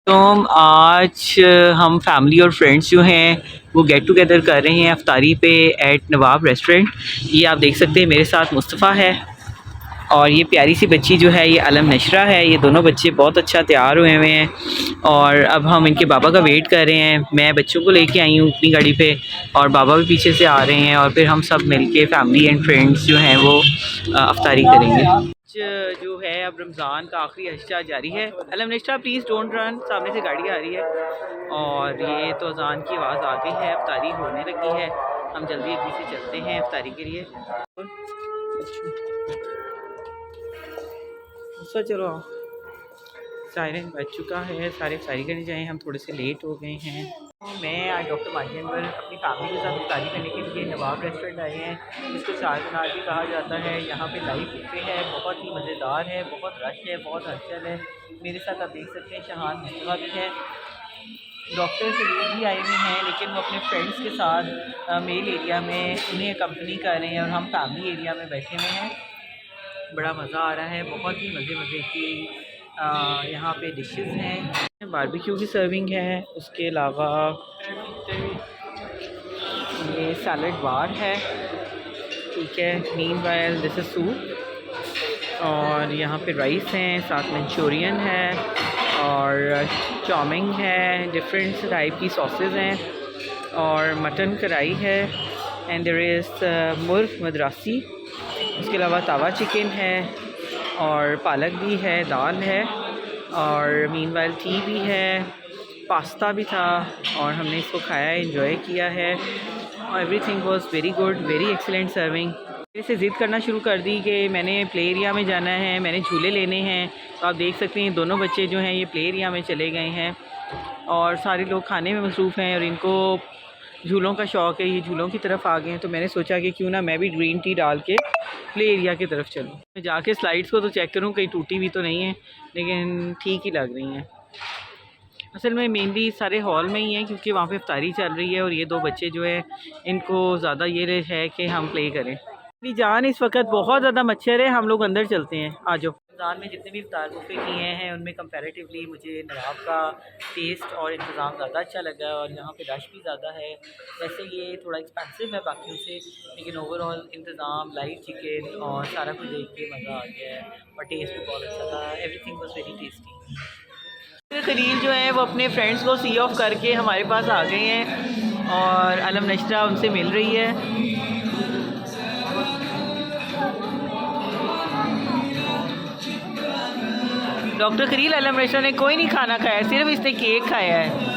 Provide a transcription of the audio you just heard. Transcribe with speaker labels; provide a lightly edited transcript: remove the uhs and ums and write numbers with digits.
Speaker 1: तो आज हम फैमिली और फ्रेंड्स जो हैं वो गेट टुगेदर कर रहे हैं अफ्तारी पे एट नवाब रेस्टोरेंट। ये आप देख सकते हैं मेरे साथ मुस्तफ़ा है और ये प्यारी सी बच्ची जो है ये अलम नशरा है। ये दोनों बच्चे बहुत अच्छा तैयार हुए हुए हैं और अब हम इनके बाबा का वेट कर रहे हैं। मैं बच्चों को लेके आई हूँ अपनी गाड़ी पे और बाबा भी पीछे से आ रहे हैं और फिर हम सब मिलके फैमिली एंड फ्रेंड्स जो हैं वो अफ्तारी करेंगे। जो है अब रमज़ान का आखिरी हिस्सा जारी है। अलम नशरा प्लीज़ डोंट रन, सामने से गाड़ी आ रही है और ये तो अजान की आवाज़ आ गई है, अफ्तारी होने लगी है। हम जल्दी जल्दी से चलते हैं अफ्तारी के लिए। अच्छा चलो, सायरन बज चुका है, सारे अफ्तारी करने जाएँ। हम थोड़े से लेट हो गए हैं। मैं आज डॉक्टर माजी अनवर अपनी फैमिली के साथ अफ्तारी करने के लिए नवाब रेस्टोरेंट आए हैं। इसको चार मीनार भी कहा जाता है। यहाँ पे लाइव बुफे है, बहुत ही मज़ेदार है, बहुत रश है, बहुत हलचल है। मेरे साथ आप देख सकते हैं शहान मुस्तफ़ा भी है, डॉक्टर सलीम भी आए हुए हैं, लेकिन वो अपने फ्रेंड्स के साथ मेल एरिया में उन्हें कंपनी कर रहे हैं और हम फैमिली एरिया में बैठे हुए हैं। बड़ा मज़ा आ रहा है, बहुत ही मज़े की यहाँ पे डिशेस हैं। बारबेक्यू की सर्विंग है, उसके अलावा ये सैलड बार है, ठीक है। मीनवाइल दिस इज़ सूप और यहाँ पे राइस हैं, साथ मंचूरियन है और चाउमिन है, डिफरेंट टाइप की सॉसेस हैं और मटन कढ़ाई है एंड देयर इज़ मुर्ग मद्रासी। उसके अलावा तावा चिकन है और पालक भी है, दाल है और मीनवाइल टी भी है, पास्ता भी था और हमने इसको खाया, एंजॉय किया है और everything was very good, very excellent serving. से ज़िद करना शुरू कर दी कि मैंने प्ले एरिया में जाना है, मैंने झूले लेने हैं। तो आप देख सकते हैं दोनों बच्चे जो हैं ये प्ले एरिया में चले गए हैं और सारे लोग खाने में मसरूफ़ हैं और इनको झूलों का शौक़ है, ये झूलों की तरफ आ गए हैं। तो मैंने सोचा कि क्यों ना मैं भी ग्रीन टी डाल के प्ले एरिया की तरफ चलूँ। मैं जाके स्लाइड्स को तो चेक करूँ कहीं टूटी भी तो नहीं है, लेकिन ठीक ही लग रही हैं। असल में मेनली सारे हॉल में ही हैं क्योंकि वहाँ पे इफ्तारी चल रही है और ये दो बच्चे जो है इनको ज़्यादा ये है कि हम प्ले करें। मेरी जान इस वक्त बहुत ज़्यादा मच्छर है, हम लोग अंदर चलते हैं, आ जाओ। रमज़ान में जितने भी इफ्तार बुफे किए हैं उनमें कंपैरेटिवली मुझे नवाब का टेस्ट और इंतज़ाम ज़्यादा अच्छा लगा और यहाँ पे रश भी ज़्यादा है। वैसे ये थोड़ा एक्सपेंसिव है बाकियों से, लेकिन ओवरऑल इंतज़ाम, लाइव चिकन और सारा कुछ देख के मज़ा आ गया है और टेस्ट भी बहुत अच्छा था। Everything was very tasty. Khalil जो है वो अपने फ्रेंड्स को सी ऑफ करके हमारे पास आ गए हैं और अलम नशरा उनसे मिल रही है। डॉक्टर खलील अलम नशरा ने कोई नहीं खाना खाया, सिर्फ इसने केक खाया है।